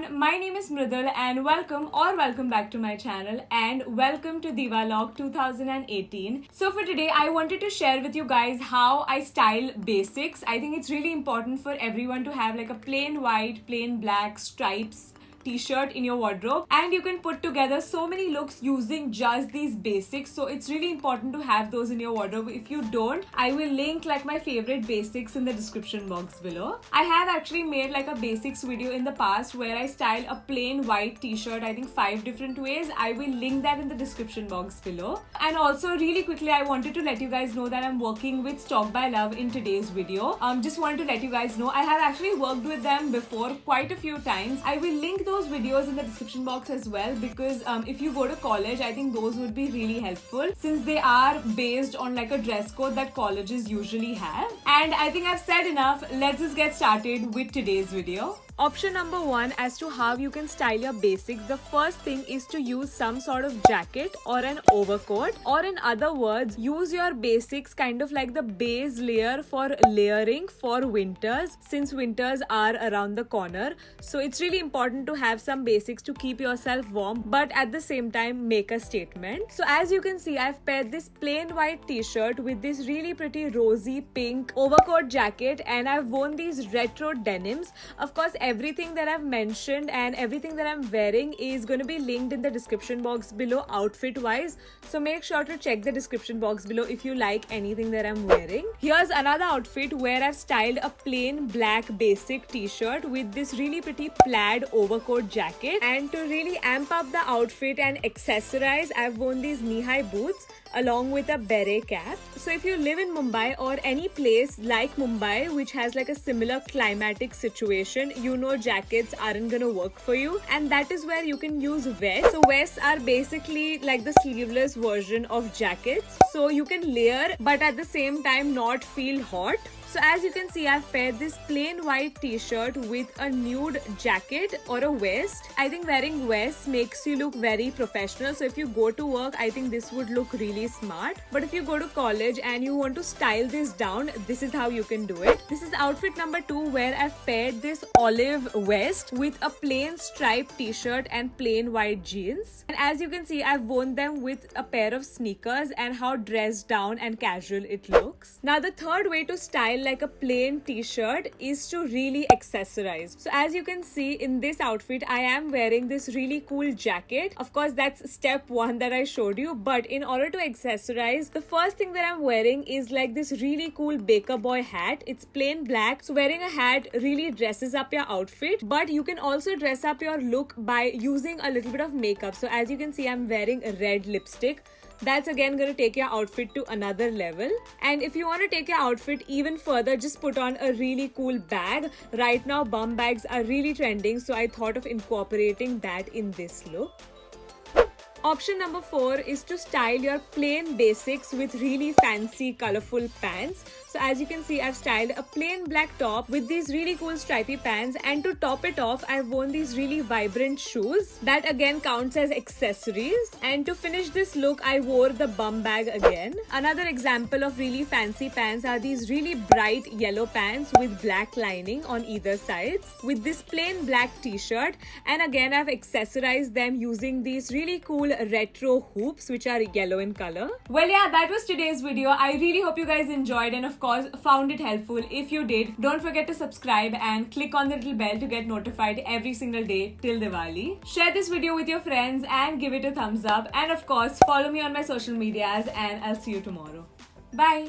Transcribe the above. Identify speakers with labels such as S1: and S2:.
S1: everyone, my name is Mridul and welcome back to my channel and welcome to Diwalog 2018. So for today I wanted to share with you guys how I style basics. I think it's really important for everyone to have like a plain white, plain black stripes t-shirt in your wardrobe, and you can put together so many looks using just these basics. So it's really important to have those in your wardrobe. If you don't, I will link like my favorite basics in the description box below. I have actually made like a basics video in the past where I styled a plain white t-shirt, I think 5 different ways. I will link that in the description box below. And also really quickly, I wanted to let you guys know that I'm working with Stock by Love in today's video. Just wanted to let you guys know I have actually worked with them before quite a few times. I will link those videos in the description box as well, because if you go to college, I think those would be really helpful since they are based on like a dress code that colleges usually have. And I think I've said enough. Let's just get started with today's video. Option number 1 as to how you can style your basics. The first thing is to use some sort of jacket or an overcoat, or in other words, use your basics kind of like the base layer for layering for winters, since winters are around the corner. So it's really important to have some basics to keep yourself warm but at the same time make a statement. So as you can see, I've paired this plain white t-shirt with this really pretty rosy pink overcoat jacket, and I've worn these retro denims. Of course, everything that I've mentioned and everything that I'm wearing is going to be linked in the description box below outfit wise. So make sure to check the description box below if you like anything that I'm wearing. Here's another outfit where I've styled a plain black basic t-shirt with this really pretty plaid overcoat jacket. And to really amp up the outfit and accessorize, I've worn these knee-high boots along with a beret cap. So if you live in Mumbai or any place like Mumbai which has like a similar climatic situation, you know jackets aren't gonna work for you, and that is where you can use vests. So vests are basically like the sleeveless version of jackets, so you can layer but at the same time not feel hot. So as you can see, I've paired this plain white t-shirt with a nude jacket or a vest. I think wearing vests makes you look very professional. So if you go to work, I think this would look really smart. But if you go to college and you want to style this down, this is how you can do it. This is outfit number 2 where I've paired this olive vest with a plain striped t-shirt and plain white jeans. And as you can see, I've worn them with a pair of sneakers, and how dressed down and casual it looks. Now the third way to style like a plain t-shirt is to really accessorize. So as you can see in this outfit, I am wearing this really cool jacket. Of course, that's step 1 that I showed you, but in order to accessorize, the first thing that I'm wearing is like this really cool baker boy hat. It's plain black, so wearing a hat really dresses up your outfit, but you can also dress up your look by using a little bit of makeup. So as you can see, I'm wearing a red lipstick. That's again going to take your outfit to another level. And if you want to take your outfit even further, just put on a really cool bag. Right now, bum bags are really trending, so I thought of incorporating that in this look. Option number 4 is to style your plain basics with really fancy colorful pants. So as you can see, I've styled a plain black top with these really cool stripy pants, and to top it off, I've worn these really vibrant shoes that again counts as accessories. And to finish this look, I wore the bum bag again. Another example of really fancy pants are these really bright yellow pants with black lining on either sides with this plain black t-shirt, and again I've accessorized them using these really cool retro hoops which are yellow in color. Well, yeah, that was today's video. I really hope you guys enjoyed and of course found it helpful. If you did, don't forget to subscribe and click on the little bell to get notified every single day till Diwali. Share this video with your friends and give it a thumbs up, and of course follow me on my social medias, and I'll see you tomorrow. Bye.